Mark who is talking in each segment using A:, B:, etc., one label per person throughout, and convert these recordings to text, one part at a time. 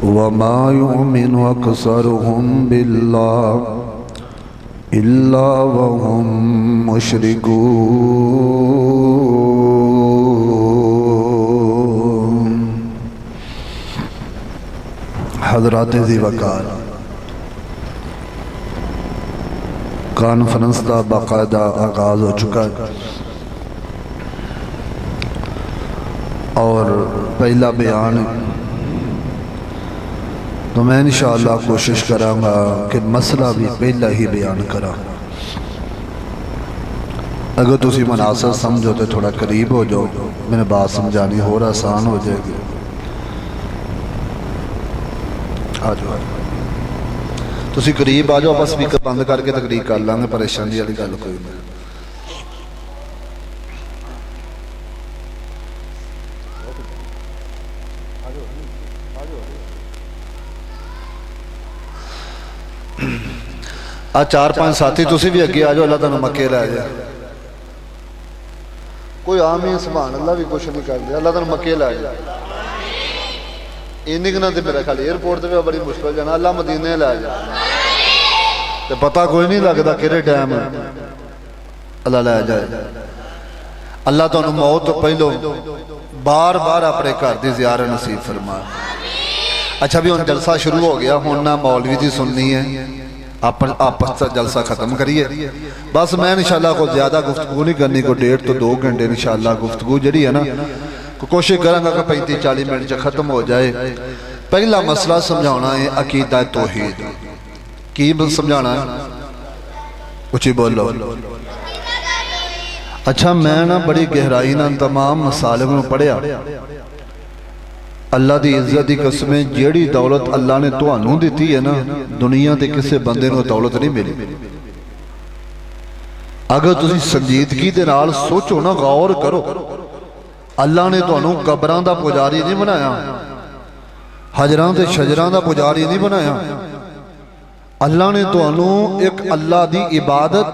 A: وما يؤمن أكثرهم بالله إلا وهم مشركون۔ حضرات ذی وقار، کانفرنس کا باقاعدہ آغاز ہو چکا ہے اور پہلا بیان تو میں انشاءاللہ کوشش کراں گا کہ مسئلہ بھی پہلا ہی بیان کرا۔ اگر تسی مناسب سمجھو تو تھوڑا قریب ہو جاؤ، میں نے بات سمجھانی ہو رہا آسان ہو جائے گی۔ آ جاؤ تسی قریب آ جاؤ، بس سپیکر بند کر کے تقریر کر لیں گے، پریشانی والی گل کوئی نہیں۔ آ چار پانچ ساتھی تسی بھی اگے آ جاؤ، اللہ تعالیٰ مکے لے جائے۔ کوئی آمین سبحان اللہ بھی کچھ نہیں کر دیا، اللہ تعالیٰ مکے لے جائے۔ یہ نکنا تے میرا خیال ایئرپورٹ تے بڑی مشکل جانا، اللہ مدینے لے جائے تے پتہ کوئی نہیں لگتا کہڑے ٹائم اللہ لے جائے۔ اللہ تعالیٰ موت تو پہلو بار بار اپنے گھر دی زیارت نصیب فرما۔ اچھا بھی ہن جلسہ شروع ہو گیا، ہن نہ مولوی دی سننی ہے، آپس سے جلسہ ختم کریے۔ بس میں انشاءاللہ کو زیادہ گفتگو نہیں کرنی، کو 1.5 to 2 گھنٹے انشاءاللہ گفتگو جڑی ہے نا کوشش کریں گا کہ 35-40 منٹ سے ختم ہو جائے۔ پہلا مسئلہ سمجھانا ہے عقیدہ توحید۔ کی سمجھانا ہے؟ اچھی بولو۔ اچھا میں نا بڑی گہرائی نا تمام مسالے میں پڑھیا، اللہ دی عزت دی قسمیں جیڑی دولت اللہ نے تانوں دیتی ہے نا، دنیا دے کسے بندے نو دولت نہیں ملی۔ اگر تسی سنجیدگی دے نال سوچو نا، غور کرو، اللہ نے تانوں قبراں دا پجاری نہیں بنایا، حجراں تے شجراں دا پجاری نہیں بنایا۔ اللہ نے تانوں ایک اللہ دی عبادت،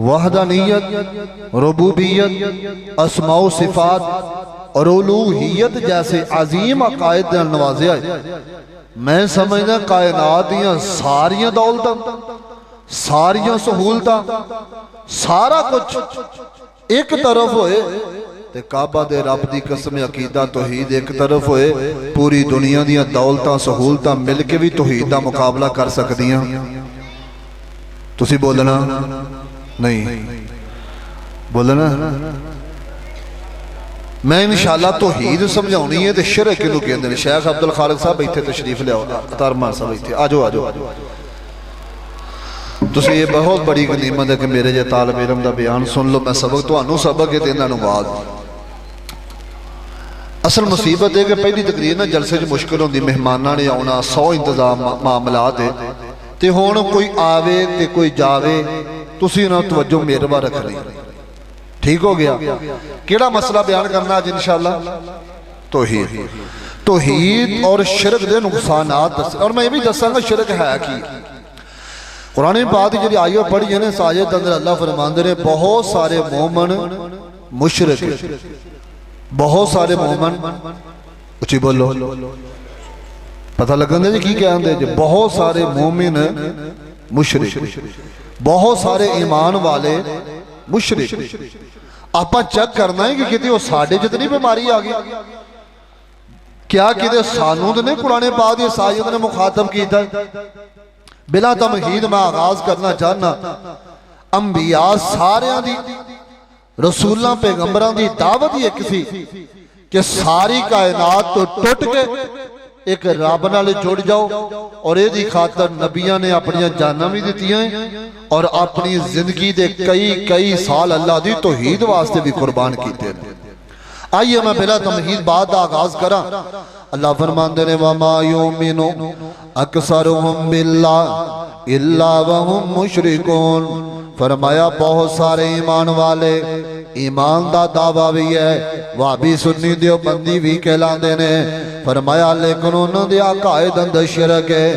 A: وحدانیت، ربوبیت، اسماء و صفات اور الوہیت جیسے عظیم عقائد دے نوازیا ہے۔ میں سمجھنا کائنات دیاں ساریاں دولتاں، ساریاں سہولتاں، سارا کچھ ایک طرف ہوئے تے کعبہ دے رب دی قسم عقیدہ توحید ایک طرف ہوئے، پوری دنیا دیاں دولتاں سہولتاں مل کے بھی توحید دا مقابلہ کر سکدیاں؟ تسی بولنا نہیں بولنا۔ میں انشاءاللہ توحید سمجھاؤنی ہے تے شرک کنوں کہندے نے۔ شیخ عبدالخالق صاحب ایتھے تشریف لے آؤ، تارمان صاحب ایتھے آ جاؤ۔ تسی یہ بہت بڑی غنیمت ہے کہ میرے جے طالب علم دا بیان سن لو، میں سبق تو انہوں سبق ہے تے انہاں نوں واض۔ اصل مصیبت ہے کہ پہلی تقریر نہ جلسے جو مشکل ہوندی، مہماناں نے آنا، 100 انتظام معاملات ہے تے ہون کوئی آوے تے کوئی جاوے، تسی نہ توجہ میروا رکھ رہی۔ ٹھیک ہو گیا؟ کیڑا مسئلہ بیان کرنا آج انشاءاللہ؟ توحید۔ توحید اور شرک دے نقصانات دس، اور میں یہ بھی دساں گا شرک ہے کی۔ قرآن پاک جڑی آیت پڑھی ہے نا، اس آیت اندر اللہ فرماندے نے بہت سارے مومن مشرک، بہت سارے مومن، اچھی بولو پتہ لگن دے جی کی کہن دے جی، بہت سارے مومن مشرک، بہت سارے ایمان والے مشرک۔ آپا چیک کرنا ہے کہ کہتے وہ ساڑھے جتنی بیماری آگئی، کیا کہتے سانوں نے قرآن پاک دی سایت نے مخاطب کیتا ہے؟ بلا تمہید میں آغاز کرنا چاہنا، انبیاء ساریاں دی، رسولہ پیغمبران دی دعوت یہ کسی کہ ساری کائنات تو ٹوٹ کے ایک رب نال جڑ جاؤ، اور یہ دی خاطر نبیاں نے اپنی جاناں بھی دیتی ہیں اور اپنی زندگی دے کئی سال اللہ دی توحید واسطے بھی قربان کیتے ہیں۔ آئیے میں بلا تمہید بعد آغاز کرا۔ اللہ فرماندے نے وَمَا يُؤْمِنُ أَكْثَرُهُمْ بِاللَّهِ إِلَّا وَهُمْ مُشْرِكُونَ۔ فرمایا بہت سارے ایمان والے، ایمان دا دعویٰ بھی ہے، وابی سنی دیو بندی بھی کہلاندے نے، فرمایا لیکن انہوں دے عقائد اندر شرک ہے،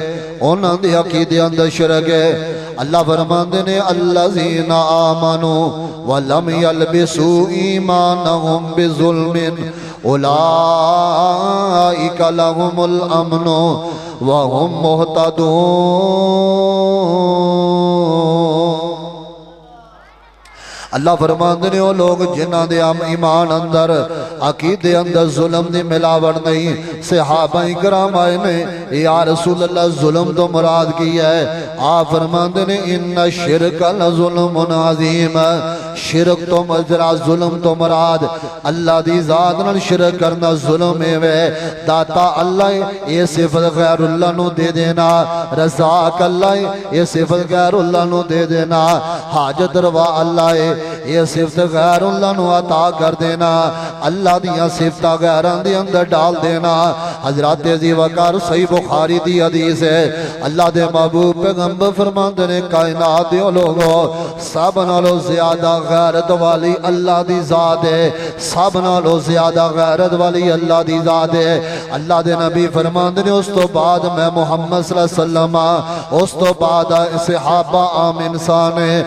A: انہوں دے عقیدے اندر شرک ہے۔ اللہ فرماندے نے الذین آمنوا ولم یلبسوا ایمانہم بظلم اولئک लहुमुल अमनु वहुम मुहतदून। अल्लाह फरमाते ने वो लोग जिन्हां दे ईमान अंदर अकीदे अंदर जुल्म दी मिलावट नहीं। सहाबा इकराम आए ने या रसूल अल्लाह जुल्म तो मुराद की है? आप फरमाते ने इन्ना शिरक लजुल्मुन अज़ीम, शिरक तो मजरा जुल्म तो मुराद अल्लाह दी जात नाल शिरक करना जुल्म है। दाता अल्लाह ये सिफत गैरुल्लाह नू दे देना, रज़ाक अल्लाह ये सिफत गैरुल्लाह नू दे देना, हाजत रवा अल्लाह ये सिफत गैरुल्लाह नू अता कर देना, अल्लाह दियां सिफतां गैरां दे अंदर डाल देना। हजरत अज़ी वकार सही बुखारी दी हदीस है, अल्लाह दे महबूब पैगंबर फरमाते ने कायनात दे लोगो सब नालों ज्यादा गैरत वाली अल्लाह दी जात है, सब नालों ज्यादा गैरत वाली अल्लाह दी जात है। अल्लाह दे नबी फरमाते ने उस तो बाद मैं मुहम्मद सल्लल्लाहु अलैहि वसल्लम, उस तो बाद सहाबा आम इंसान है।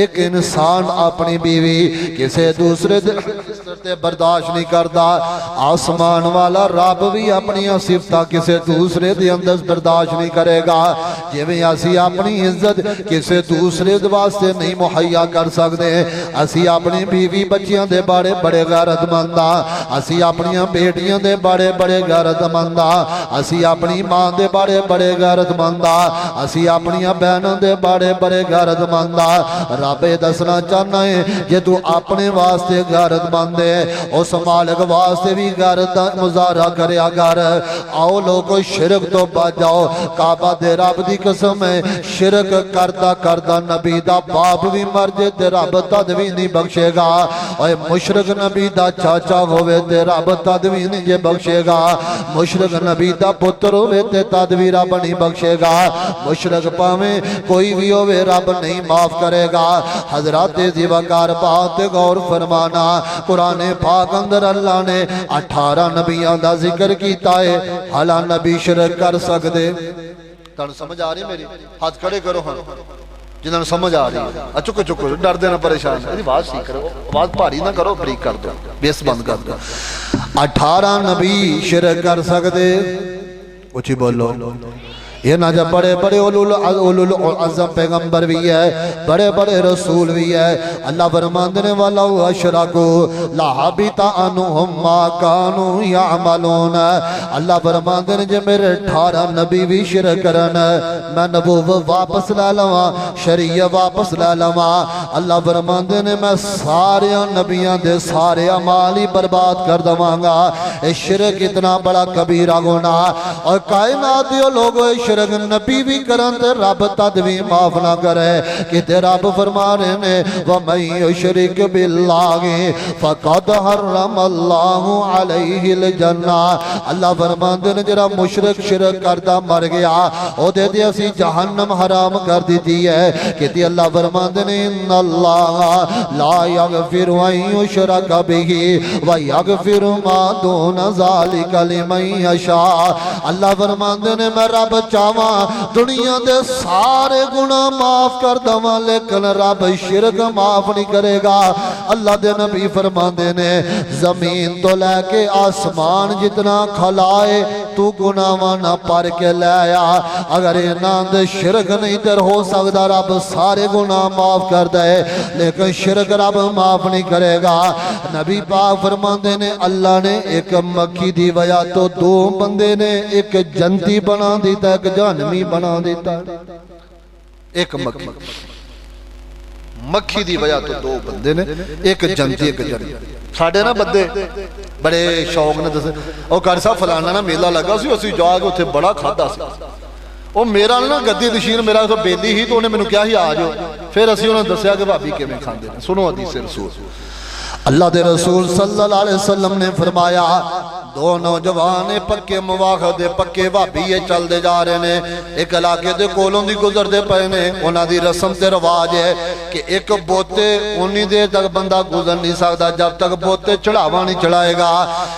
A: एक इंसान अपनी बीवी किसी दूसरे ते बर्दाश्त नहीं करता, आसमान वाला रब भी अपनी सिफत किसी दूसरे दे अंदर बर्दाश्त नहीं करेगा। जिवें असी अपनी इज्जत किसी दूसरे वास्ते नहीं मुहैया कर सकते, असी अपनी बीवी बच्चियां दे बारे बड़े गैरतमंद हाँ, असी अपनियां बेटियां दे बारे बड़े गैरतमंद हाँ, असी अपनी मां दे बारे बड़े गैरतमंद हाँ, असी अपनियां बहनों दे बारे बड़े गैरतमंद हाँ। रब दसना चाहना है जे तू अपने वास्ते गैरतमंद है उस मालिक वास्ते भी गैरत दा मुजाहरा करया कर। आओ लोगो शिरक तो बच जाओ। काबा दे रब दी कसम है शिरक करदा करदा नबी दा बाप भी मर जे ते रब तद भी नहीं बख्शेगा। ओए मुशरक नबी दा चाचा होवे ते रब तद भी नहीं जे बख्शेगा। मुशरक नबी दा पुत्र होवे ते तद भी रब नहीं बख्शेगा। मुशरक पावे कोई भी होवे रब नहीं माफ करेगा। हजरत ज़िवाकार बात गौर फरमाना, कुरान पाक अंदर अल्लाह ने 18 नबियां दा जिक्र कीता है। हला नबी शिरक कर सकदे? तुहानू समझ आ रही मेरी? हाथ खड़े करो हाँ जिन्होंने समझ आ रही है। चुको चुको डर देना परेशान, आवाज ठीक करो, आवाज भारी ना करो, बरीक कर दो, बेस बंद कर दो। 18 नबी शिरक कर सकदे? उची बोलो। ये ना जब बड़े बड़े उलुल अज़म पैगंबर भी है, बड़े बड़े रसूल भी है। अल्लाह फरमाते ने वाला अशरकू लहबिता अन्हुम मा कानू यामलून। अल्लाह फरमाते ने जे मेरे 18 नबी भी शिरक करन, मैं नबूवत वापस ला लवां, शरीयत वापस ला लवां। अल्लाह फरमाते ने मैं सारे नबियां दे सारे अमाल ही बर्बाद कर दवांगा। ये शिरक इतना बड़ा कबीरा गुनाह, और कायनात दे लोगों शिरक नबी भी करन ते रब तद भी माफ ना करे। कि रब फरमा रहे ने वमन युशरिक बिल्लाहि फकद हर्रमल्लाहु अलैहिल जन्नह। अल्लाह फरमाते ने जरा मुशरिक शिरक करदा मर गया ओदे ते असी जहन्नम हराम कर दी है। कि अल्लाह फरमाते ने इन्नल्लाह ला यगफिरु अन युशरक बिही व यगफिरु मा दूना ज़ालिका लिमन यशा। अल्लाह फरमाते ने मैं रब चावा दुनिया दे सारे गुनाह माफ कर दवा, लेकिन रब शिरक माफ नहीं करेगा। अल्लाह दे नबी फरमाते ने जमीन तो लैके आसमान जितना खलाए तू गुनाह ना पर के लाया। अगर इन्हां दे शिरक नहीं तर हो सकता रब सारे गुनाह माफ कर दे, लेकिन शिरक रब माफ नहीं करेगा। नबी पाक फरमाते ने अल्लाह ने एक मक्खी दी वजह तो 2 बंदे ने एक जंती बना दिता, एक जहन्नमी बना देता। एक मक्खी दी वजह तो 2 बंदे ने, एक जंती एक जहन्नमी। साडे ना बंदे बड़े शौक ने दस और कर साहब फलाना ना मेला लगा सी, असीं जाके उत्थे बड़ा खादा सी। ਉਹ ਮੇਰਾ ਨਾ ਗੱਦੀ ਨਸ਼ੀਨ ਮੇਰਾ ਉਥੇ ਬੇਲੀ ਸੀ ਤੇ ਉਹਨੇ ਮੈਨੂੰ ਕਿਹਾ ਸੀ ਆ ਜਾਓ। ਫਿਰ ਅਸੀਂ ਉਹਨਾਂ ਨੂੰ ਦੱਸਿਆ ਕਿ ਭਾਬੀ ਕਿਵੇਂ ਖਾਂਦੇ ਨੇ। ਸੁਣੋ ਹਦੀਸ ਰਸੂਲ अल्लाह दे रसूल सल्लल्लाहु अलैहि वसल्लम ने फरमाया 2 नौजवान पक्के मुवाखदे पक्के भाभी चलते जा रहे ने, एक इलाके दे कोलों दी गुजरते पे ने। उन्हां दी रस्म ते रिवाज है कि एक बोते उन्नी देर तक बंदा गुजर नहीं सकता जब तक बोते चढ़ावा नहीं चढ़ाएगा।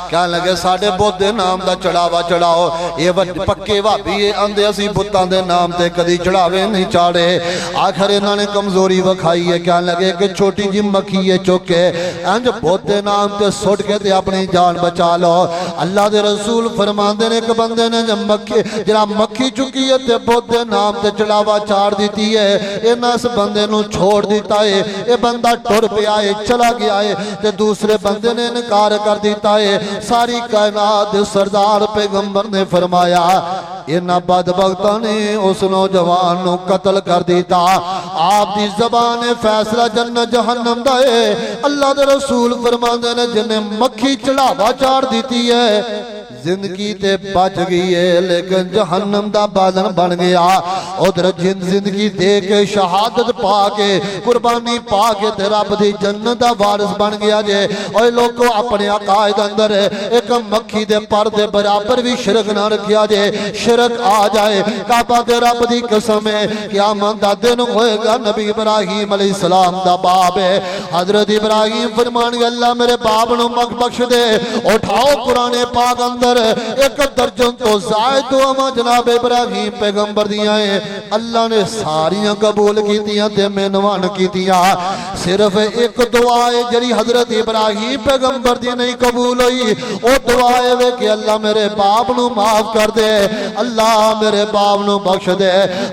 A: कहने लगे साडे बोते नाम दा चढ़ावा चढ़ाओ। ये पक्के भाभी आंदे असीं बुत्तां दे नाम ते कदी चढ़ावे नहीं चाढ़े। आखिर इन्हां ने कमजोरी विखाई है। कहने लगे कि छोटी जी मक्खी है चुके इंज बोते नाम ते सुट के ते अपनी जान बचा लो। اللہ دے رسول فرماندے نے ایک بندے نے جب مکھی چکی ہے تے بت دے نام تے چڑھاوا چاڑ دیتی ہے، انہاں اس بندے نو چھوڑ دیتا ہے، اے بندہ ٹر پیا ہے چلا گیا ہے تے دوسرے بندے نے انکار کر دیتا ہے۔ ساری کائنات دے سردار پیغمبر نے فرمایا انہاں بدبختاں نے اس نوجوان نو قتل کر دیتا، آپ دی زبان فیصلہ جنت جہنم دا ہے۔ اللہ دے رسول فرماندے نے جنہیں مکھی چڑھاوا چاڑ دیتی ہے زندگی تے بچ گئی ہے لیکن جہنم دا بادن بن گیا، ادھر زندگی دے کے شہادت پا کے قربانی پا کے تے رب دی جنت دا وارث بن گیا جے۔ اوے لوگو اپنے عقائد اندر ایک مکھی دے پر دے برابر بھی شرک نہ رکھیا جے، شرک آ جائے کعبہ دے رب دی قسم ہے قیامت دا دن ہوئے گا نبی ابراہیم علیہ السلام دا باب ہے، حضرت ابراہیم فرمان گے اللہ میرے باب نو بخش دے، اٹھاؤ قرآن پاک اندر ایک درجن تو زائد دعا جناب ابراہیم پیغمبر دیاں ہیں، اللہ نے ساریاں قبول کی دیاں تے مینوان کی دیاں، صرف ایک دعا ہے جری حضرت ابراہیم پیغمبر دی نہیں قبول ہوئی، او دعا ہے کہ اللہ میرے باپ نو معاف کر دے، اللہ میرے باپ نو بخش دے۔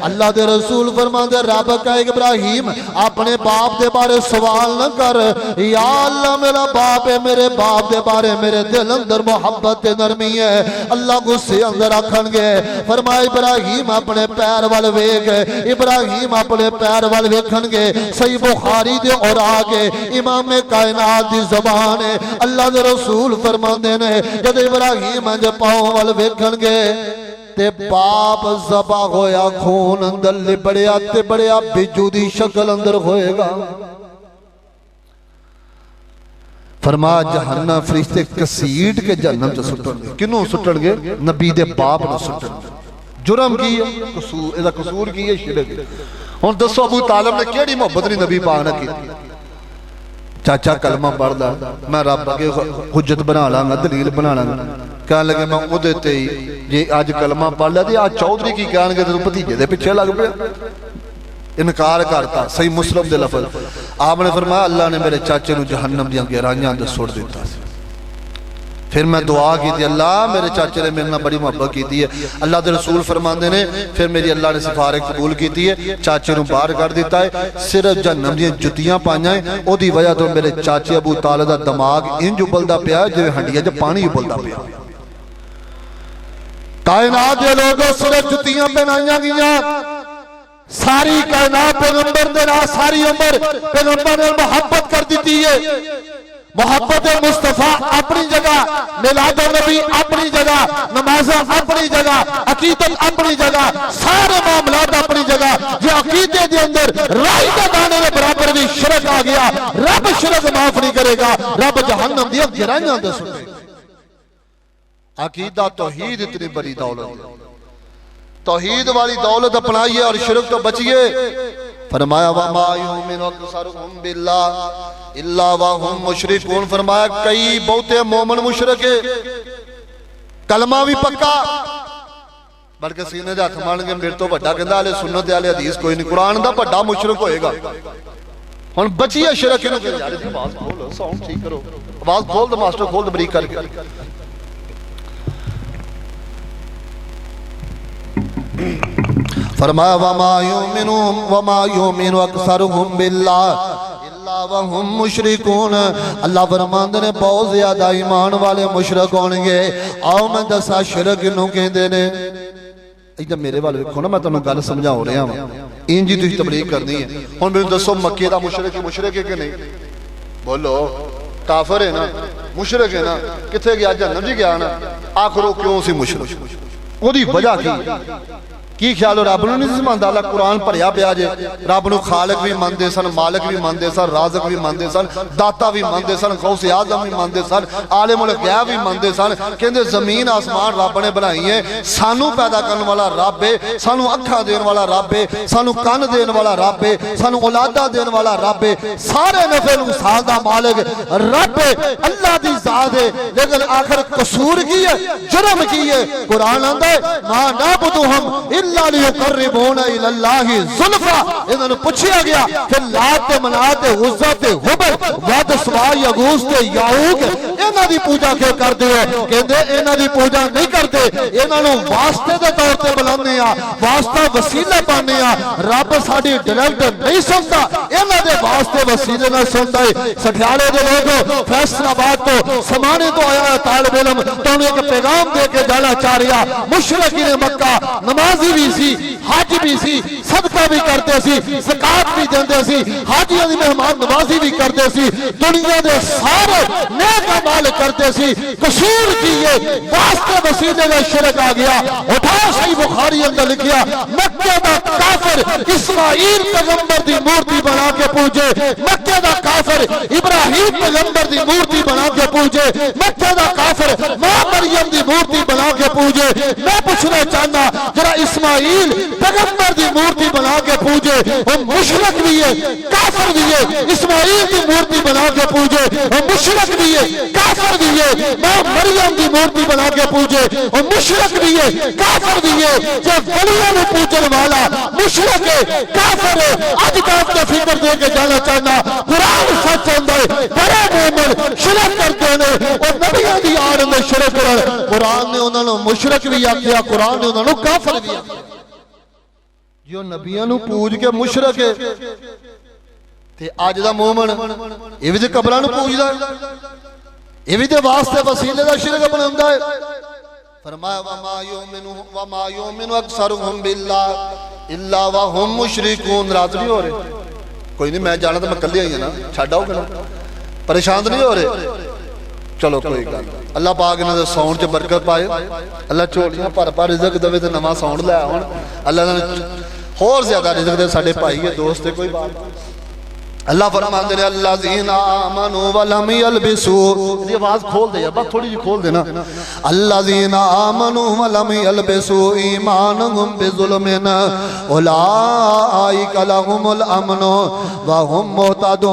A: اللہ دے رسول فرما دے رب کہے ابراہیم اپنے باپ دے بارے سوال نہ کر، یا اللہ میرا باپ ہے، میرے باپ دے بارے میرے دل اندر محبت نرمی ہے۔ اللہ غصے اندر آکھن گے فرمایا ابراہیم اپنے پیر وال ویکھ، ابراہیم اپنے پیر وال ویکھن گے، صحیح بخاری دے اور آگے امام کائنات دی زبان ہے، اللہ دے رسول فرماندے نے جد ابراہیم انج پاؤں وال ویکھن گے تے باپ ذبح ہویا خون اندر لبڑیا تے بڑیا بجو دی شکل اندر ہوئے گا۔ فرمایا جہنم فرشتے کسیٹ کے جہنم چا سٹن گے، کنوں سٹن گے؟ نبی دے باپ نہ سٹن گے۔ جرم کی ہے قصور کی ہے شرک ہے۔ ہن دسو ابو طالب نے کیڑی محبت نہیں نبی پاک نہ کی؟ چاچا کلمہ پڑھ دا میں رب کے حجت بنا لاں گا، دلیل بنا لاں گا، کہنے لگے میں او دیتے ہی یہ آج کلمہ پڑھ لیا دی آج چودھری کی کہنے گے تو بھتیجے دے پیچھے لگ پیا، انکار کرتا۔ صحیح مسلم دے لفظ آپ نے فرمایا اللہ نے میرے چاچے نو جہنم دیاں گہرائیاں اندر سوڑ دیتا۔ پھر میں دعا کی تھی اللہ میرے چاچے نے میرے نال بڑی محبت کی تھی ہے، اللہ دے رسول فرماندے نے پھر میری اللہ نے سفارش قبول کی تھی ہے، چاچے نو باہر کر دیتا ہے، صرف جہنم دیاں جتیاں پائیاں ہیں، او دی وجہ تو میرے چاچے ابو طالب دا دماغ انج ابلدا پیا جو ہنڈیا جو پانی ابلدا پیا۔ کائنات دے لوگوں صرف جتیاں پہنائیاں گئیاں، ساری کائنات پیغمبر دے نال ساری عمر پیغمبر نے محبت کر دیتی ہے۔ محبت مصطفیٰ اپنی جگہ، میلاد النبی اپنی جگہ، نمازیں اپنی جگہ، عقیدت اپنی جگہ، سارے معاملات اپنی جگہ۔ یہ عقیدے دے اندر رائی دا دانے دے برابر بھی شرک آ گیا، رب شرک معاف نہیں کرے گا، رب جہنم دیا گرائیاں دے سکتے۔ عقیدہ توحید اتنی بڑی دولت، توحید والی دولت اپنائیے اور شرک تو بچیے۔ فرمایا وَمَا يُؤْمِنُ أَكْثَرُهُمْ بِاللَّهِ إِلَّا وَهُمْ مُشْرِكُونَ، فرمایا کئی بہتے مومن مشرک ہے، کلمہ بھی پکا بلکہ سینے دے ہاتھ مان کے میرے تو بڑا کہندا اہل سنت اہل حدیث کوئی نہیں، قرآن دا بڑا مشرک ہوئے گا۔ ہن بچیے شرک نو کہ یار آواز کھول ساؤنڈ ٹھیک کرو، آواز کھول دے ماسٹر کھول دے بریک کر کے۔ فرمایا وَمَا يُؤْمِنُ أَكْثَرُهُمْ بِاللَّهِ إِلَّا وَهُمْ مُشْرِكُونَ، اللہ فرماندے نے بہت زیادہ ایمان والے مشرک ہون گے۔ آؤ میں دسا شرک نو کہندے نے، ایدھا میرے والے دیکھو نا میں تانوں گل سمجھا ہو رہا ہوں، انجی تسی تبلیغ کرنی ہے۔ ہن میں دسو مکے دا مشرک ہے کہ نہیں؟ بولو کافر ہے نا، مشرک ہے نا، کتھے گیا؟ جہنم جی گیا نا۔ آخر وہ کیوں سی مشرک؟ وہ دی وجہ کی خیال ہو؟ رب نو نہیں سمجھدا؟ اللہ قرآن پڑھیا پیا جے، رب نو خالق بھی مندے سن، مالک بھی مندے سن، رازق بھی مندے سن، داتا بھی مندے سن، غوث اعظم بھی مندے سن، عالم الغیب بھی مندے سن۔ کہندے زمین آسمان رب نے بنائی ہے، سانو پیدا کرنے والا رب ہے، سانو اکھاں دین والا رب ہے، سانو کان دین والا رب ہے، سانو اولاداں دین والا رب ہے، سارے نفع نقصان دا مالک رب ہے، اللہ دی ذات ہے۔ لیکن آخر قصور کی ہے، جرم کی ہے؟ قرآن آندا ہے ما نعبدہم इल्ला लियुकर्रिबूना इलल्लाहि ज़ुल्फ़ा। इन्होंने पूछा गया कि लात ते मनात ते उज़्ज़ा ते हुबल वद सवा यगूस ते याऊक इन्हां दी पूजा क्यों करदे हो? कहंदे इन्हां दी पूजा नहीं करते, इन्हां नूं वास्ते दे तौर ते बुलाने आ, वास्ता वसीला पाने आ। रब साडी डायरेक्ट नहीं सुनता, इन्हां दे वास्ते वसीले नाल सुनदा है। सठियाले दे लोग फैसलाबाद तो समाने तो आया तालिब इल्म तो एक पैगाम दे के जाना चाह रहा। मुशरिकीन मक्का नमाजी भी सी, हज भी सी, सदका भी करते सी, ज़कात भी देंदे सी, हाजियां दी मेहमान नवाजी भी करते सी, दुनिया दे सारे नेक अमाल करते सी। कसूर किए वास्ते वसीले में शिरक आ गया। उठा सही बुखारी अंदर लिखिया मक्के दा काफिर इस्माइल पैगंबर दी मूर्ति बना के पूजे, मक्के दा काफिर इब्राहिम पैगंबर दी मूर्ति बना के पूजे, मक्के दा काफिर मां मरियम दी मूर्ति बना के पूजे। मैं पूछना चाहना जरा इस्माइल पैगंबर दी मूर्ति बना के पूजे वो मुशरिक भी है, काफिर भी है। इस्माइल दी मूर्ति बना के पूजे वो मुशरिक भी है, काफिर भी है। मां मरियम दी मूर्ति बना के पूजे वो मुशरिक भी है, काफिर भी है। जो वलियां नूं पूजन वाला मुशरिक है, काफिर है। अज बात का फिक्र दे के जाना चाहना कुरान सच होंदा है। बड़े मोमिन शिरक करते ने और नबियां दी आड़ में शिरक करन। कुरान ने उन्हां नूं मुशरिक भी आख्या, कुरान ने उन्हां नूं काफिर भी आख्या। जो नबियां नूं पूज के मुशरिक है ते अज दा मोमिन इह भी ते कबरां नूं पूजदा है, इह भी ते वास्ते वसीले दा शिरक बनांदा है। फरमाया वमा युमिनु अक्सरुहुम बिल्लाह इल्ला व हुम मुशरिकून। रात नहीं हो रहे? कोई नहीं, मैं जाना तो मैं कल्ले ही ना, छड्ड आओ करो, परेशान नहीं हो रहे? चलो कोई गल। अल्लाह पाक इन्हां दे सौण च बरकत पाए, अल्लाह झोलियां भर भर रिज़क देवे ते नवां सौण लै आउण। अल्लाह होर ज्यादा रिज़क दे। साडे भाई है, दोस्त है, कोई बात नहीं। अल्लाह फरमाते हैं अल्लाज़ीना आमनू व लम यलबिसू। ये आवाज खोल दे यार, बस थोड़ी जी खोल देना। अल्लाज़ीना आमनू व लम यलबिसू ईमानहुम बिज़ुल्मिन उलाइका लहुमुल अमनु व हुम मुहतदून।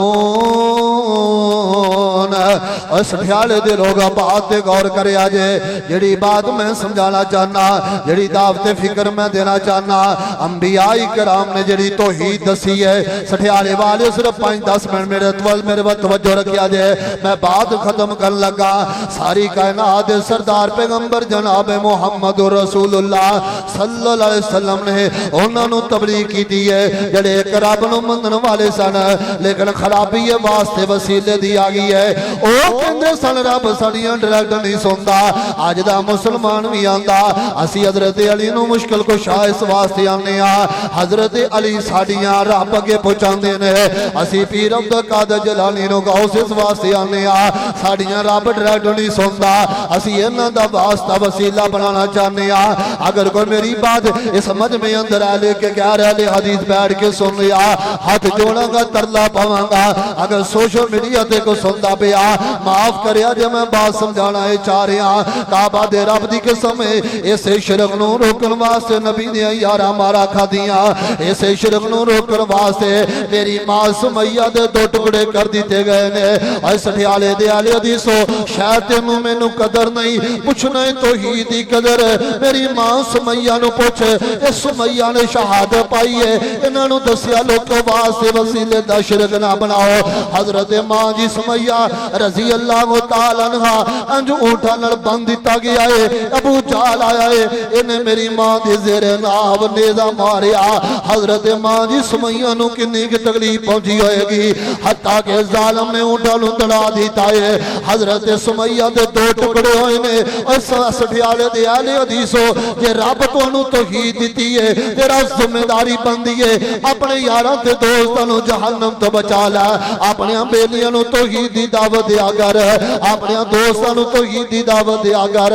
A: और सठियाले दे लोग बात ते गौर करे जे, जेड़ी बात मैं समझाना चाहना, जेड़ी दावत फिक्र मैं देना चाहना, अंबिया इकराम ने जेड़ी तौहीद दसी है, सठियाले वाले सिर्फ 5-10 मिनट मेरे वक्त तवज्जो रखिया जे, मैं बात खत्म कर लगा। सारी कायनात सरदार पैगंबर जनाब मुहम्मद रसूलुल्लाह सल्लल्लाहु अलैहि वसल्लम ने उन्हां नूं तबलीग कीती है जेड़े एक रब नूं मनण वाले सन, लेकिन खराबी है वास्ते वसीले दी आ गई है। ओ कहंदे सन रब साडियां डायरेक्ट नहीं सुनदा। अज दा मुसलमान भी आंदा असी हजरत अली नूं मुश्किल कुशा इस वास्ते आने आ, हजरत अली साडियां रब अगे पहुंचांदे ने। असी पीर अब्दुल कादर जिलानी नूं गौस इस वास्ते आने आ, साडियां रब डायरेक्ट नहीं सुनदा। असी इन्हां दा वास्ता वसीला बनाना चाहने आ। अगर कोई मेरी बात इस समझ में अंदर आ लेके कह रहा है हदीस बैठ के सुन लिया, हाथ जोड़ांगा तरला पावांगा। अगर सोशल मीडिया ते को सुनदा पिया माफ करिया जे मैं बात समझाना है चाह रहा। काबा दे रब दी कसम इसे शिरक नूं रोकण वास्ते नबी ने यारा मारा खादियां, इसे शिरक नूं रोकण वास्ते मेरी मां सुमैया दे 2 टुकड़े कर दिते गए ने। ऐ सठियाले दे आले हदीसो शायद तेनू मैनू कदर नहीं, पुछना है तौहीद दी कदर। मेरी मां सुमैया नूं पुछ, ए सुमैया ने शहादत पाई है, इन्हां नूं दस्सिया लोको वास्ते वसीले दा शिरक ना बनाओ। हजरत मां जी सुमैया रजी अल्लाह तआला अन्हा अंज ऊंठा नाल बंद दिता गया है। अबू जाल आया है, इन्हें मेरी मां दे ज़ेरे नाव नेज़ा मारिया। हजरत मां जी सुमैया नूं किन्नी की तकलीफ पहुंची होएगी, हत्ता के जालिम ने ऊंठा नूं तड़ा दिता है। हजरत सुमैया दे 2 टुकड़े होए ने। और सठियाले दे आले हदीसो जे रब तुहानू तौहीद दिती है, तेरा जिम्मेदारी बनदी है अपने यारां ते दोस्तां नूं जहन्नम तो बचा लै। अपने बेलियां नूं तौहीद दी दावत दिया कर, अपने दोस्तां नूं तौहीद दी दावत दिया कर।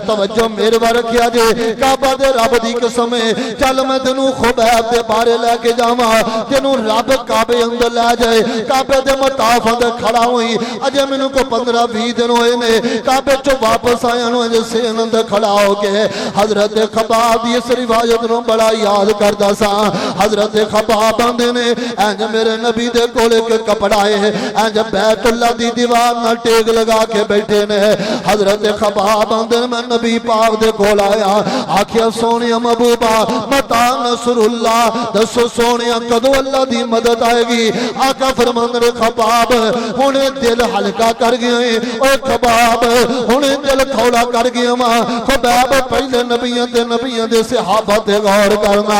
A: तवज्जो मेरे वाल रखिया जे, काबा दे रब दी कसम चल मैं तेनू खुबैब दे बारे लेके जावां, तेनू रब काबे अंदर लै जाए। काबे दे मताफ अंदर खड़ा होई, अजे मैनू को 15-20 दिन होए ने काबे चो वापस आया नूं, अजे सेन अंदर खड़ा हो के हजरत खबाब दी इस रिवायत नूं बड़ा याद करदा सा। हजरत खबाब आंदे ने इंज मेरे नबी दे कोल एक कपड़ा है, इंज बैतुल्ला दी दीवार नाल टेक लगा के बैठे ने। हजरत खबाब खबाब आंदे मैं नबी पाक दे कोल आया आखिया सोने महबूबा मता नसरुल्लाह दसो सोने कदों अल्लाह दी मदद आएगी आका फरमांदे ने खबाब हुणे दिल हल्का कर गया है ओए खबाब हुणे दिल खौला कर गया वा खबाब पहले नबियां दे सहाबा ते गौर करना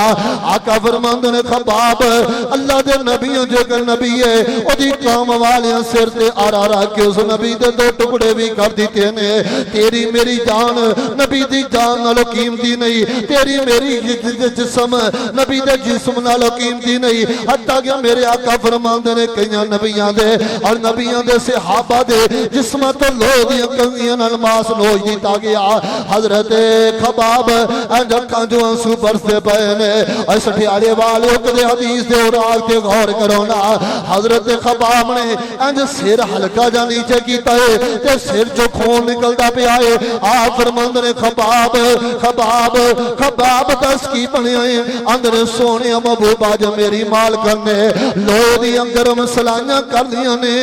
A: आका फरमांदे ने खबाब अल्लाह दे नबियों जेकर नबी है ओदी कौम वालियां सिर ते आरा रख के उस नबी दे दो टुकड़े भी कर दिते ने तेरी मेरी जान नबी दी जान नालों कीमती नहीं तेरी मेरी जिस्म नबी दे जिस्म नालों कीमती नहीं हत्ता कि मेरे आका फरमांदे ने कई नबियां दे और नबियां दे सहाबा दे जिस्म तो लोह दी कंगियां नाल मांस नोच दिता गया हजरत खबाब इंज अखां चों आंसू बरसदे पए ने और सठियाले वाले कदे हदीस दे राग ते गौर करो ना हजरत खबाब ने इंज सिर हल्का जा नीचे कीता है ते सिर चों खून निकलदा पिया है आप फरमांदे ने खबाब खबाब खबाब दस की बनिया है अंदर सोने महबूबा जो मेरी मालकन ने लोहे दी गरम सलाइयां कर दियां ने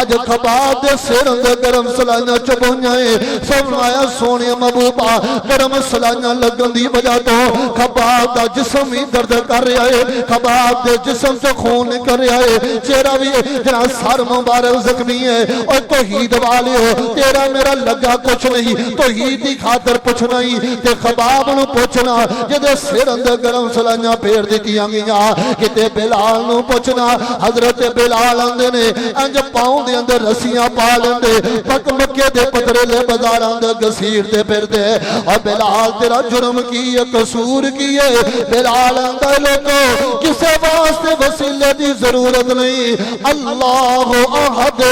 A: अज खबाब दे सिर अंदर गरम सलाइयां चबोइयां है फरमाया सोने महबूबा गरम सलाइयां लगन दी वजह तो खबाब दा जिस्म ही दर्द कर रहा है खबाब दे जिस्म चों खून निकल रहा है चेहरा भी जरा सर मुबारक जख्मी है और तौहीद वाले हो तेरा मेरा लगा कुछ नहीं तौहीद दी खातर पुछना ही ते खबाब नूं पुछना जिहदे सिर अंदर गरम सलाइयां फेर दित्तियां गईयां किते बिलाल नूं पुछना हजरत बिलाल आंदे ने इंज पांव दे अंदर रस्सियां पा लेंदे पक मक्के दे पथरेले बाजारां दे घसीटदे फिरदे और बिलाल तेरा जुर्म की है कसूर की है बिलाल आंदा लोगो किसे वास्ते वसीले दी जरूरत नहीं अल्लाह अहद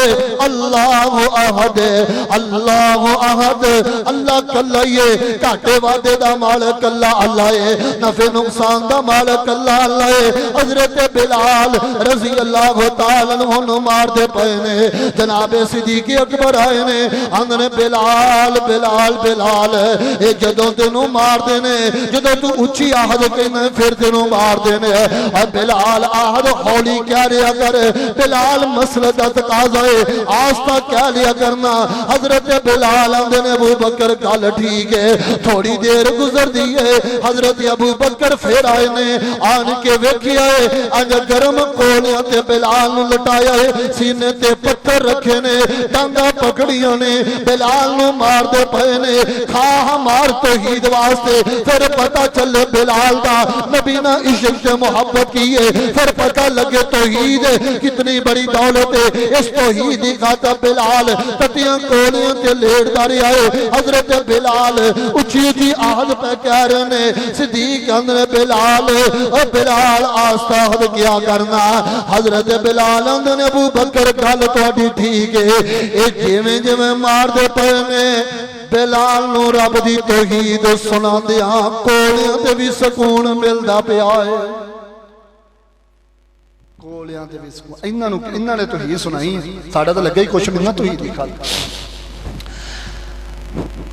A: अल्लाह अहद अल्लाह अहद अल्लाह कल्ला ही है घाटे वादे दा मालिक अल्लाह अल्लाह है नफे नुकसान दा मालिक अल्लाह अल्लाह है हजरत बिलाल रजी अल्लाह तआला अन्हु मारदे पए ने जनाबे सिद्दीक अकबर आए ने आंदे बिलाल बिलाल बिलाल ए जदों तेनू मारदे ने जदों तू उच्ची आहद कहना फिर तेनू मारदे ने और बिलाल आहद हौली कह लिया कर बिलाल मसले दा तकाजा है आस्ता कह लिया करना हजरत बिलाल आंदे ने अबू बकर गल ठीक है थोड़ी देर गुजरदी है हजरत अबू बकर फिर आए ने आन के वेखिया है अज गरम कोलियां ते बिलाल नूं लटाया है सीने ते पत्थर रखे ने डांगा पकड़ियां ने बिलाल नूं मारदे पए ने खा मार तौहीद वास्ते फिर पता चले बिलाल दा नबी ना इश्क ते मोहब्बत की है फिर पता लगे तौहीद कितनी बड़ी दौलत है इस तौहीद दी खातर बिलाल ततियां कोलियां ते लेटदा रहा है हजरत बिलाल उच्ची उच्ची आहद पे कह रहे ने सिद्दीक अंदर बिलाल और बिलाल आस्ता हद क्या करना हजरत बिलाल अंदर अबू बकर गल तुहाडी ठीक है ये जिवें जिवें मारदे पए ने बिलाल नूं रब दी तौहीद सुणांदियां कोलियां ते भी सकून मिलदा पिया है कोलियां ते भी सकून इन्हां ने तौहीद सुनाई साडा तां लगा ही कुछ नहीं ना तौहीद दी खातर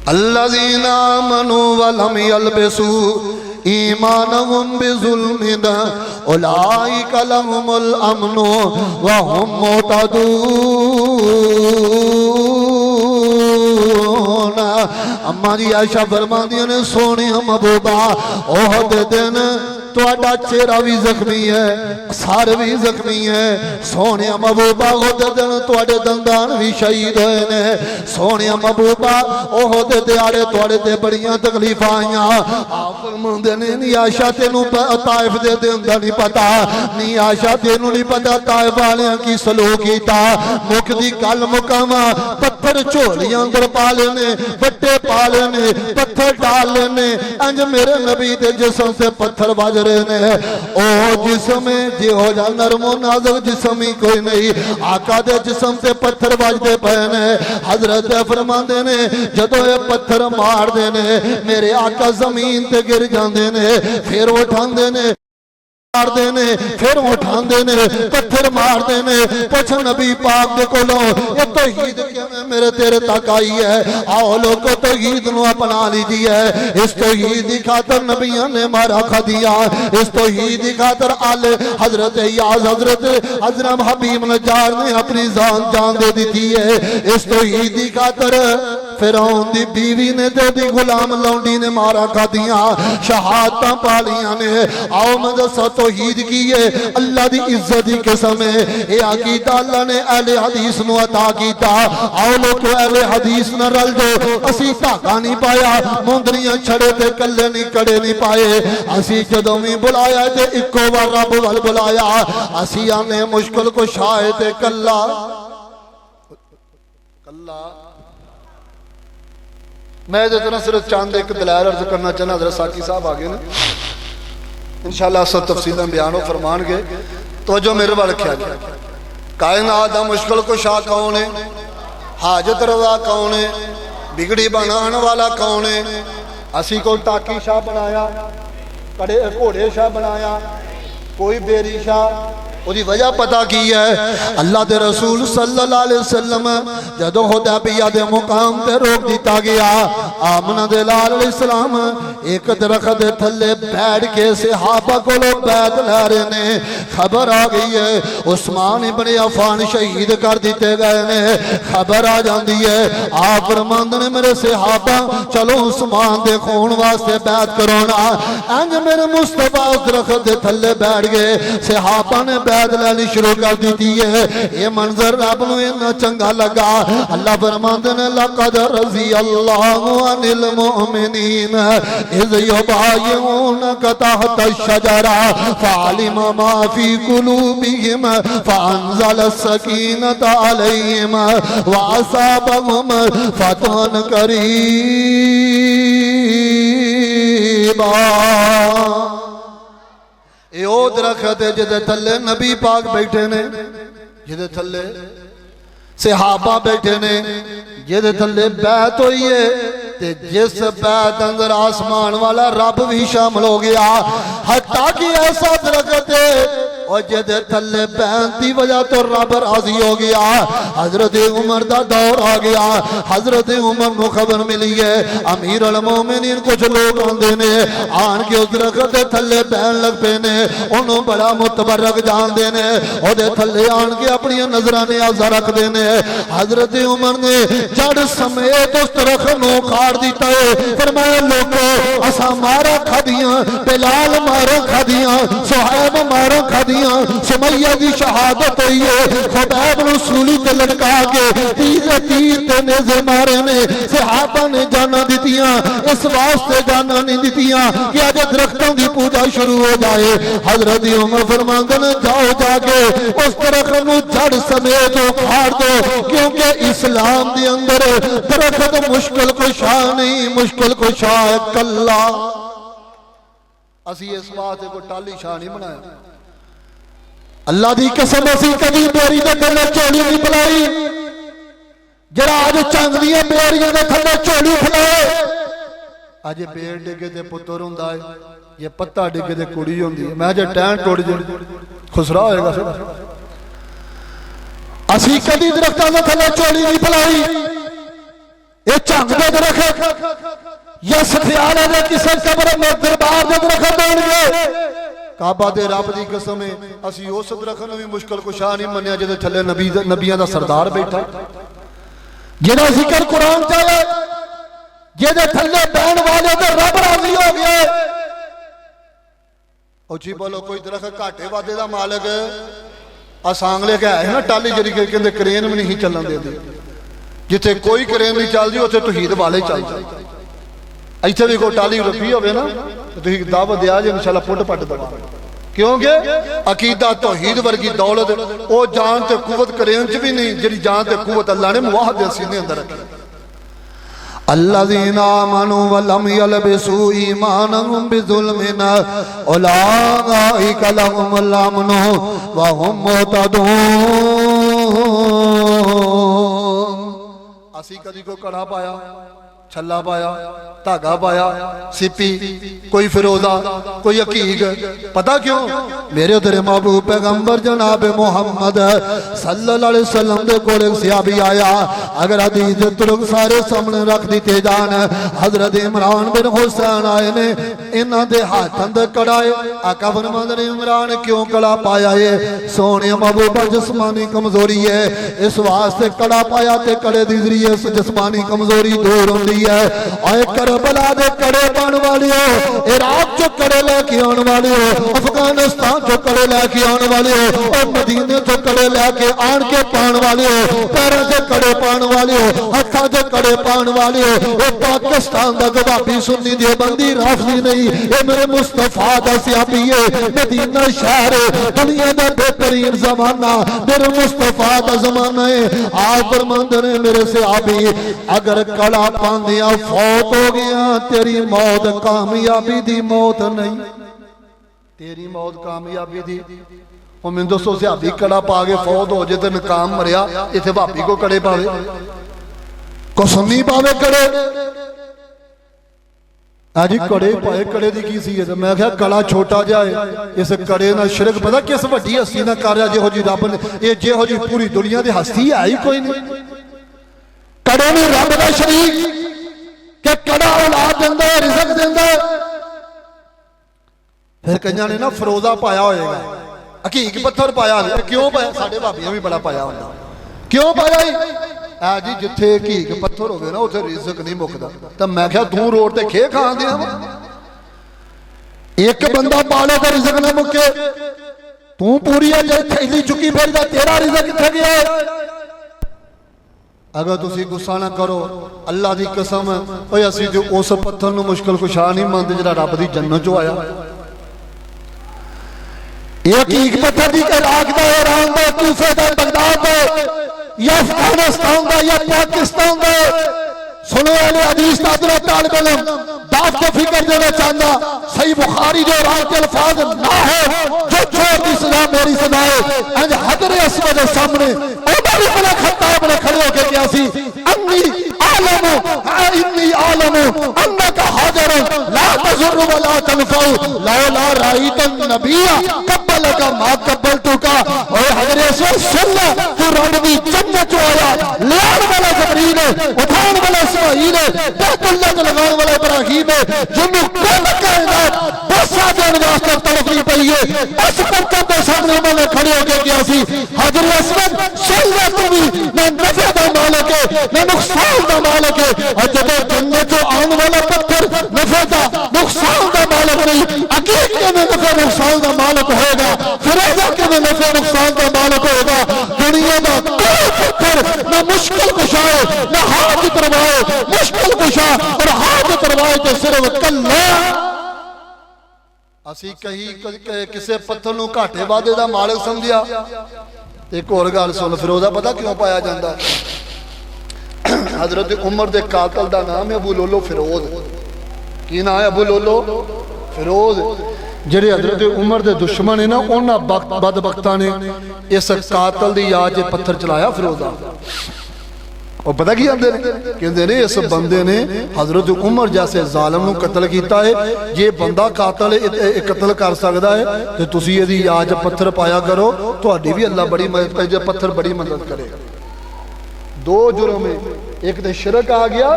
A: अल्लज़ीना आमनू वलम यल्बिसू ईमानहुम बिजुल्मिन उलाइका लहुमुल अमनु व हुम मुहतदून। अम्मा जी आयशा फरमांदियां ने सोने महबूबा ओहद दिन तुहाडा चेहरा भी जख्मी है सर भी जख्मी है सोने महबूबा ओहद दिन तुहाडे दंदान भी शहीद होए ने सोने महबूबा ओहद दिहाड़े तुहाडे ते बड़ियां तकलीफां आईयां आप फरमांदे ने नी आयशा तेनू ताइफ दे दिन दा नहीं पता नी आयशा तेनू नहीं पता ताइफ वालियां की सलूक कीता मुख दी गल मुकावा पत्थर झोलियां अंदर पा लेने बट्टे पा लेने पत्थर डाल लेने इंज मेरे नबी दे जिस्म से पत्थर वज रहे ने ओ जिस्म जिहो जा नरमो नाजुक जिस्म ही कोई नहीं आका दे जिस्म से पत्थर वजदे पे ने हजरत फरमांदे ने जदों ये पत्थर मारदे ने मेरे आका जमीन ते गिर जांदे ने फिर उठांदे ने मारदे ने फिर उठांदे ने पत्थर मारदे ने पुछ नबी पाक दे कोलों ये तौहीद किवें मेरे तेरे तक आई है आओ लोगों तौहीद नूं अपना लीजिए इस तौहीद दी खातर नबियां ने मारा खा दिया इस तौहीद दी खातर आले हजरत याज हजरत हजरत हबीब नजार ने अपनी जान दे दी है इस तौहीद दी खातर फिरौन दी बीवी ने ते दी गुलाम लौंडी ने मारा खादियां शहादतां पालियां ने। आओ मैं दसा तौहीद की है अल्लाह दी इज्जत दी कसम है ये अकीदा अल्लाह ने अहले हदीस नु अता कीता। आओ लोगो अहले हदीस न रल दो असी धागा नहीं पाया मुंदरियां छड़े ते कल्ले नहीं कड़े नहीं पाए। असी जदों भी बुलाया ते इक्को बार रब वल बुलाया। असी आने मुश्किल को शाहे ते कल्ला कल्ला। मैं इतना सिर्फ चंद एक दलाल अर्ज करना चाहना। हज़रत साकी साहब आ गए ना इंशाअल्लाह सब तफसीलां बयान हो फरमानगे। तो जो मेरे वाल रखा गया कायनात दा मुश्किल को शाह कौन है, हाजत रवा कौन है, बिगड़ी बनाने वाला कौन है। असी को टाकी शाह बनाया, कड़े घोड़े शाह बनाया, कोई बेरी शाह। उसकी वजह पता की है अल्लाह के रसूल सल्लल्लाहु अलैहि वसल्लम जदों हुदैबिया दे मुकाम पे रोक दिता गया आमना दे लाल अलैहिस्सलाम एक दरख्त दे थल्ले बैठ के सहाबा कोलों बैत लै रहे ने। खबर आ गई है उस्मान इब्ने अफ़ान शहीद कर दिते गए ने। खबर आ जाती है आप फरमांदे ने मेरे सहाबा चलो उस्मान दे खून वास्ते बैत करो ना। इंज मेरे मुस्तफा उस दरख्त दे थल्ले बैठ गए। सहाबा ने बैत लैनी शुरू कर दी है। ये मंजर रब नूं इन्ना चंगा लगा। अल्लाह फरमांदे ने लक़द रज़ियल्लाहु अनिल मुमिनीन इज़ युबायिऊनका तहत अश-शजरा फ़अलिम मा फ़ी क़ुलूबिहिम फ़अंज़ल अस-सकीनता अलैहिम व असाबहुम फ़तहन क़रीबा। ये ओ दरख्त है जिहदे थल्ले नबी पाक बैठे ने, जिहदे थल्ले सहाबा बैठे ने, जिहदे थल्ले बैत होई है ते जिस बैत अंदर आसमान वाला रब भी शामिल हो गया। हत्ता कि ऐसा दरख्त है और जिहदे थल्ले बैत की वजह तो रब राजी हो गया। हजरत उमर का दौर आ गया। हजरत उमर को खबर मिली है अमीर अल मोमिनीन कुछ लोग आते ने आन के उस दरख्त के थल्ले बहन लग पे ने। उन्होंने बड़ा मुतबरक जानते ने ओदे थल्ले आन के अपनी नजरां आजा रखते ने। हजरत उमर ने जड़ समेत उस दरख्त नूं उखाड़ दिता है। फरमाया लोगों असा मारा खादियां, बिलाल मारो खादियां, सुहैब मारो खादियां, सुमैया की शहादत हुई है। खुबैब नूं सूली ते लटका के तीर ते नेज़े मारे ने। सहाबा ने जाना दितियां इस वास्ते जाना नहीं दितियां कि अज दरख्तों की पूजा शुरू हो जाए। हजरत उमर फरमांदे ने जाओ जाके उस दरख्त नूं जड़ समेत उखाड़ दो क्योंकि इस्लाम के अंदर दरख्त मुश्किल कुशा नहीं, मुश्किल कुशा है कल्ला। असी इस वास्ते कोई टाली शाह नहीं बनाया। अल्लाह की कसम असी कभी बेरी के थल्ले झोली नहीं पिलाई। जरा अज चंग दियां बेरियां के थल्ले झोली खिलाए। अज पेड़ डिगे ते पुत्र हुंदा है, ये पत्ता डिगे ते कुड़ी हुंदी है। मैं जे टैन टुट जाए खुसरा होएगा फिर। असी कभी दरख्तां के थल्ले झोली नहीं पिलाई। ये झंग दे दरख्त या सफियाने दे किसे कब्र में दरबार दे दरख्त होणगे। काबा दे रब दी कसम है असी उस दरख्त नूं भी मुश्किल कुशा नहीं मन्निया जिहदे थल्ले नबियां दा सरदार बैठा, जिहदा जिक्र कुरान च है, जिहदे थल्ले बैण वाले ते रब राजी हो गया। उची बोलो कोई दरख्त घाटे वादे दा मालिक सांगले के है ना टाली जरी कहते क्रेन भी नहीं चलन देती। जिथे कोई क्रेन नहीं चलती उत्थे तौहीद वाले चलते। इत्थे भी कोई टाली रखी होवे ना तो दावत दिया जे इंशाअल्लाह पुट पट दवा क्योंकि अकीदा तौहीद वर्गी दौलत वो जान ते कुवत क्रेन च भी नहीं जिहड़ी जान ते कुवत अल्लाह ने मुवाहद दे सीने अंदर रखी। अल्लज़ीना आमनू व लम यलबिसू ईमानहुम बिज़ुल्मिन उलाइका लहुमुल अम्नु व हुम मुहतदून। असी कदी को कड़ा पाया छल्ला पाया, धागा पाया, सीपी, कोई फिरोजा, कोई हकीक। पता क्यों? मेरे तेरे महबूब पैगंबर जनाब मुहम्मद सल्लल्लाहु अलैहि वसल्लम दे कोल एक सहाबी आया। अगर हदीस दे तुरक सारे सामने रख दिते जान, हजरत इमरान बिन हुसैन आए ने, इन्हां दे हाथ अंदर कड़ा है। आका फरमांदे ने इमरान क्यों कड़ा पाया है? सोने महबूबा जिस्मानी कमजोरी है, इस वास्ते कड़ा पाया ते कड़े दी जरिए जिस्मानी कमजोरी दूर होंदी है। आए करबला दे कड़े पाने वाले हो, इराक चो कड़े लेके आने वाले हो, अफगानिस्तान चो कड़े लेके आने वाले हो, और मदीने चो कड़े लेके आन के पाने वाले हो, पैरों से कड़े पाने वाले हो, हथों से कड़े पाने वाले हो। वो पाकिस्तान दा गवाबी सुन्नी देवबंदी राफजी नहीं, ये मेरे मुस्तफा दा सहाबी है। मदीना शहर दुनिया दा बेहतरीन जमाना मेरे मुस्तफा दा जमाना है। आप फरमांदे ने मेरे सहाबी अगर कड़ा पांदिया फौत हो गया, तेरी मौत कामयाबी दी मौत नहीं, तेरी मौत कामयाबी दी। और मैं दोस्तों सहाबी कड़ा पा के फौत हो जाए तो नकाम मरिया, इतने भाभी को कड़े पावे, कसमी पावे कड़े। अजी कड़े पाए, कड़े दी की सी है? मैं क्या कड़ा छोटा जाए, इस कड़े ना शिरक पता किस वड्डी हस्ती ना कर रहा जिहो जी रब ने, ये जिहो जी पूरी दुनिया की हस्ती है ही कोई नहीं। कड़े ने रब का शरीक कि कड़ा औलाद देंदा है, रिज़्क देंदा है। फिर कईयां ने ना फरोजा पाया होएगा, हकीक पत्थर पाया है। क्यों पाया? साडे भाभीआं भी बड़ा पाया होंदा। क्यों पाया है जी? जिथे हकीक पत्थर होवे ना उथे रिज़्क नहीं मुकदा। तो मैं क्या तू रोड ते खे खान दिया एक बंदा पाले तो रिज़्क ना मुके, तू पूरी थैली चुकी फिरदा, तेरा रिज़्क किथे गया? अगर तुसी गुस्सा ना करो, अल्लाह की कसम ओए असी जो उस पत्थर नूं मुश्किल कुशा नहीं मानते जिहड़ा रब दी जन्नत चों आया। हकीक पत्थर दी इराक दा, ईरान दा, कूफे दा, बगदाद दा, या अफगानिस्तान दा, या पाकिस्तान दा। सुनो वाले हदीस दा अदरा तालिब इल्म बात को फिक्र देना चाहता, सही बुखारी जो रात के अल्फाज ना हो जो चोर की सजा मेरी सजा है। आज हजर अस्वद के सामने उमर इब्न खत्ताब ने खड़े होकर क्या सी, अन्नी आलमु इन्नी आलमु अन्नका हाजर ला तजुरु वला तनफउ लौला राइतन नबिया कब्बलका मा कब्बलतुका। ओए हजर अस्वद सुन ले, तू रब दी जन्नत चो आया, लान वाला जबरील उठान वाला इस्माईल बैतुल्लाह ते लगाने वाला इब्राहीम जिन्हों कुल कायनात बसा देने वास्ते तड़फनी पई है। इस पत्थर के सामने उन्होंने खड़े होकर किया सी, हजर अस्वद सुन ले, तू भी ना नफे दा मालिक है ना नुकसान दा मालिक है। और जब जन्नत चो आने वाला पत्थर नफे दा नुकसान दा मालिक नहीं, हकीक के में नफे नुकसान दा मालिक होगा, फिरोजा के में नफे नुकसान दा मालिक होगा। दुनिया का कोई पत्थर ना मुश्किल कुशा है ना हाथ तरवाए, मुश्किल कुशा और हाथ तरवाए तो सिर्फ कल्ला। असी कहीं किसी पत्थर नूं घाटे वादे दा मालिक समझिया। एक और गल सुन, फिरोजा पता क्यों पाया जाता? हजरत उमर दे कातल दा नाम है अबू लोलो फिरोज। की नाम है? अबू लोलो फिरोज। जेड़े हजरत उमर दे दुश्मन है ना, उन्हां बदबख्तां ने इस कातल दी याद च पत्थर चलाया फिरोजा। और पता की आंदे ने, कहंदे ने इस बंदे ने हजरत उमर जैसे जालिम नूं कत्ल कीता है, जे बंदा कातल कत्ल कर सकदा है ते तुसीं इहदी याद च पत्थर पाया करो, तुहाडी भी अल्लाह बड़ी मदद करे, पत्थर बड़ी मदद करेगा। दो जुर्म है, एक ते शिरक आ गया,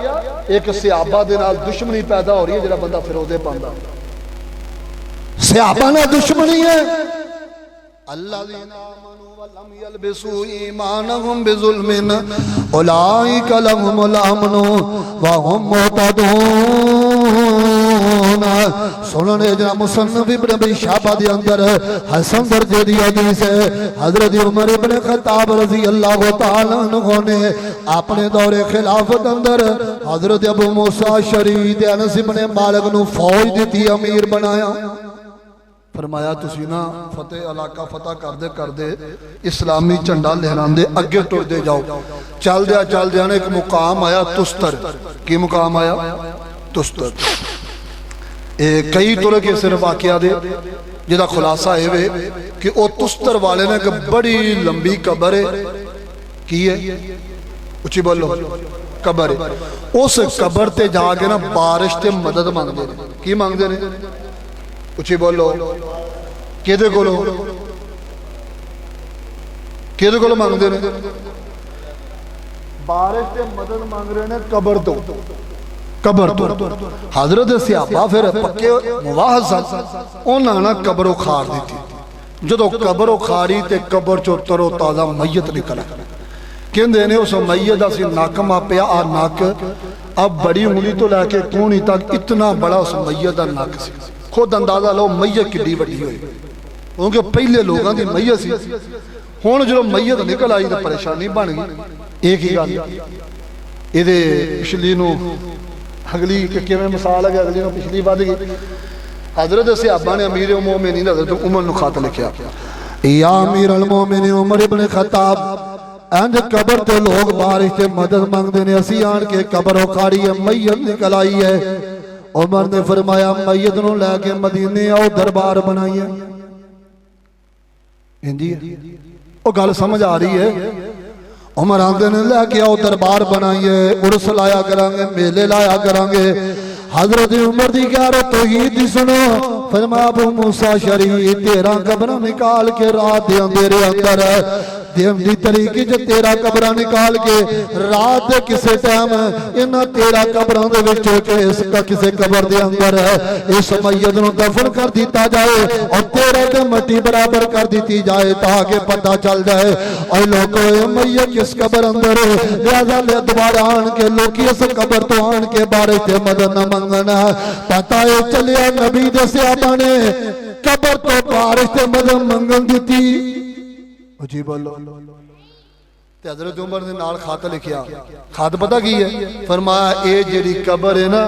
A: एक सहाबा दे नाल दुश्मनी पैदा हो रही है। जिहड़ा बंदा फिरोजे पांदा सहाबा नाल दुश्मनी है। अल्लाज़ीना आमनू व लम यलबिसू ईमानहुम बिजुल्मिन उलाइका लहुमुल अमनु व हुम मुहतदून। सुनने जना मुसन्नफ इब्न अबी शाबा दे अंदर हसन दर्जे दी हदीस है। हजरत उमर इब्न खत्ताब रज़ी अल्लाह तआला अन्हु ने अपने दौरे खिलाफत अंदर हजरत अबू मूसा शरी ते अनस इब्न मालिक नूं फौज दी अमीर बनाया। फरमाया तुसी ना फतेह इलाका फतह करदे इस्लामी झंडा लहरांदे अगे टुरदे जाओ। चलदे एक मुकाम आया तुस्तर। की मुकाम आया? तुस्तर। कई तरह के सिर्फ वाकया दे जिहदा खुलासा ये वे कि वह तुस्तर वाले ने एक बड़ी लंबी कबर है। की है? उच्ची बोलो। قبر ہے اس قبر تے جا کے نا بارش تے مدد مانگتے ہیں کی مانگتے ہیں اچھی بولو کیدے کولو مانگتے ہیں بارش تے مدد مانگ رہے ہیں قبر تو حضرت صحابہ پھر پکے مواحد سن انہاں نے قبر اکھاڑ دیتی جدو قبر اکھاڑی تے قبر چو ترو تازہ میت نکلا کہندے نے اس میت اسی ناک ماپیا آ ناک اب بڑی انگلی تو لے کے کونی تک اتنا بڑا اس میت دا ناک سی خود اندازہ لو میت کڈی بڑی ہوئی کیونکہ پہلے لوگاں دی میت سی ہن جدو میت نکل آئی تے پریشانی بن گئی ایک ہی گل ایدے پچھلی نو اگلی کہ میں مثال ہے اگلی نو پچھلی بات گئی حضرت صحابہ نے امیر المومنین حضرت عمر نو خط لکھیا یا امیر المومنین عمر ابن خطاب انج قبر تے لوگ بارش تے مدد مانگتے ہیں اسی آن کے قبر اکھاڑی ہے میت نکل آئی ہے عمر نے فرمایا میت نو لے کے مدینے آؤ دربار بنائی ہے وہ گل سمجھ آ رہی ہے عمر آندے نے لے کے آؤ دربار بنائیے عرس لایا کرانگے میلے لایا کرانگے حضرت عمر دی گھر توحید دی سنو فرمایا ابو موسیٰ شریع 13 قبرہ نکال کے رات دے اندھیرے اندر دیم دی طریقی جو 13 قبرہ نکال کے رات دے کسے ٹائم انہا 13 قبرہ دے وچوں کے اس کا کسے قبر دے اندر ہے اس میت نو دفن کر دیتا جائے اور 13 دے مٹی برابر کر دیتی جائے تاکہ پتہ چل جائے اور لوگوں یہ میت کس قبر اندر ہے لہذا لے دوبارہ آن کے لوگی اس قبر تو آن کے بارے تے مدد نہ منگنا پتہ ہے چلیا نبی دے صحابہ نے قبر تو بارش تے مدد منگن دیتی جی بولو تے حضرت عمر نے نال خط لکھیا خط پتہ کی ہے فرمایا اے جڑی قبر ہے نا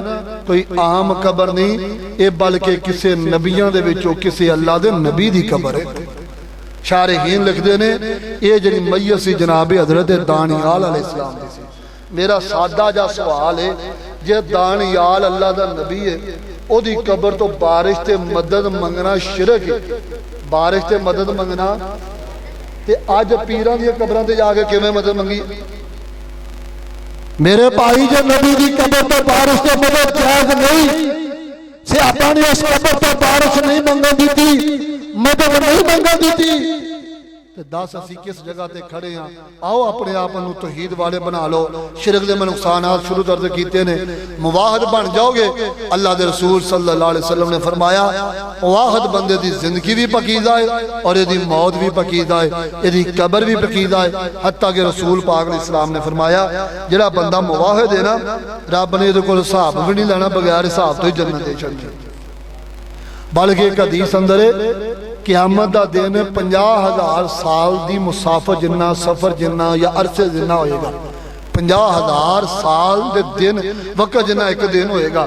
A: کوئی عام قبر نہیں اے بلکہ کسے نبیوں دے وچوں کسے اللہ دے نبی دی قبر ہے شارحین لکھتے نے اے جڑی میت سی جناب حضرت دانیال علیہ السلام دی سی میرا سادہ جا سوال ہے جے دانیال اللہ دا نبی ہے او دی قبر تو بارش تے مدد منگنا شرک ہے بارش تے مدد منگنا تے آج پیران دی قبران تے جا کے کیوں میں مدد منگی میرے بھائی جو نبی دی قبر تو بارش تے مدد جائز نہیں صحابہ نے اس قبر تو بارش نہیں منگا دیتی مدد نہیں منگا دیتی تے 10 اسی کس جگہ تے کھڑے ہیں آؤ اپنے آپ انہوں توحید والے بنا لو شرک دے میں نقصانات شروع درد کیتے نے مواحد بن جاؤ گے اللہ دے رسول صلی اللہ علیہ وسلم نے فرمایا مواحد بندے دی زندگی بھی پاکیزہ ہے اور یہ دی موت بھی پاکیزہ ہے یہ دی قبر بھی پاکیزہ ہے حتیٰ کہ رسول پاک علیہ السلام نے فرمایا جڑا بندہ مواحد ہے نا رب نے یہ کو حساب بھی نہیں لینا بغیر حساب تو ہی جنت دے چڑھنی بلکہ ایک حدیث اندر ہے قیامت دا دن 50,000 سال دی مسافر جنہ سفر جنہ یا عرصے جنہ ہوئے گا 50,000 سال دے دن وقت جنہ ایک دن ہوئے گا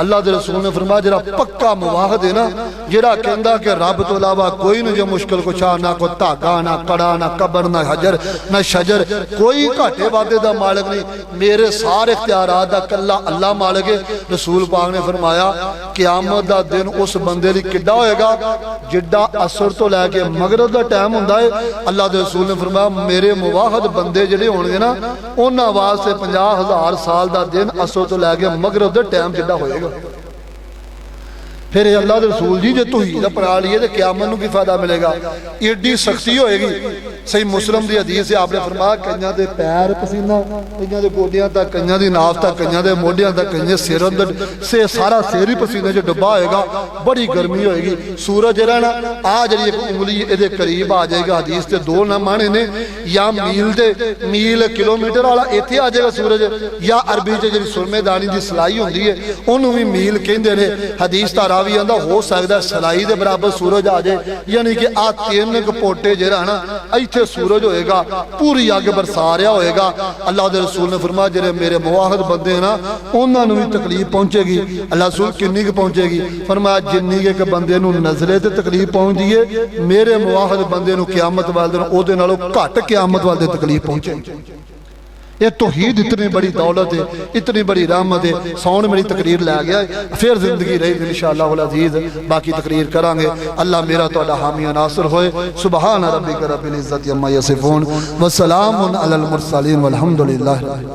A: اللہ دے رسول نے فرمایا جرا پکا مواحد ہے نا جرا کہندہ کہ رب تو علاوہ کوئی نہ جو مشکل کو چاہ نہ کو تاگا نہ کڑا نہ قبر نہ حجر نہ شجر کوئی گھاٹے وعدے دا مالک نہیں میرے سارے اختیارات دا کلا اللہ مالک ہے رسول پاک نے فرمایا قیامت دا دن اس بندے لی کڈا ہوئے گا جڈا اثر تو لے کے مغرب دا ٹائم ہوندہ ہے اللہ دے رسول نے فرمایا میرے مواحد بندے جڑے ہونگے نا ان آواز سے 50,000 سال دا دن اثر تو لے کے مغرب دا ٹائم جڈا ہوئے گا پھر اللہ دے رسول جی جے توحید اپنا لیے تو قیامت نو کی فائدہ ملے گا ایڈی سختی ہوئے گی صحیح مسلم دی حدیث سے آپ نے فرمایا کنیاں دے پیر پسینہ کنیاں دے گوڈیاں تک کنیاں دی ناف تک کنیاں دے موڈیاں تک کنیاں سیر اندر سے سارا سیری پسینہ جو ڈبا ہوئے گا بڑی گرمی ہوئے گی سورج رہنا آج ایک انگلی ادھے قریب آ جائے گا حدیث تے دو نہ مانے نے یا میل کلومیٹر والا ایتھے آ جائے گا سورج یا عربی جو سرمے دانی دی سلائی ہوندی ہے انہوں بھی میل کہندے نے حدیث تاراوی آندہ ہو سکتا ہے سلائی دے برابر سورج آ جائے یعنی کہ آ 3 کپوٹے جے رہنا ایتھے سورج ہوئے گا پوری آگے برساریا ہوئے گا اللہ دے رسول نے فرمایا جرے میرے مواحد بندے ہیں نا انہوں نے بھی تکلیف پہنچے گی اللہ رسول کنی کے پہنچے گی فرمایا جنی کے بندے نو نزلے تے تکلیف پہنچ دیئے میرے مواحد بندے نو قیامت والدے نو او دے نالو گھٹ قیامت والدے تکلیف پہنچے یہ توحید اتنی بڑی دولت ہے اتنی بڑی رحمت ہے سون میری تقریر لے گیا ہے پھر زندگی رہی انشاءاللہ العزیز باقی تقریر کرانگے اللہ میرا تو اللہ حامی ناصر ہوئے سبحان ربک رب العزت عما یصفون وسلام علی المرسلین والحمدللہ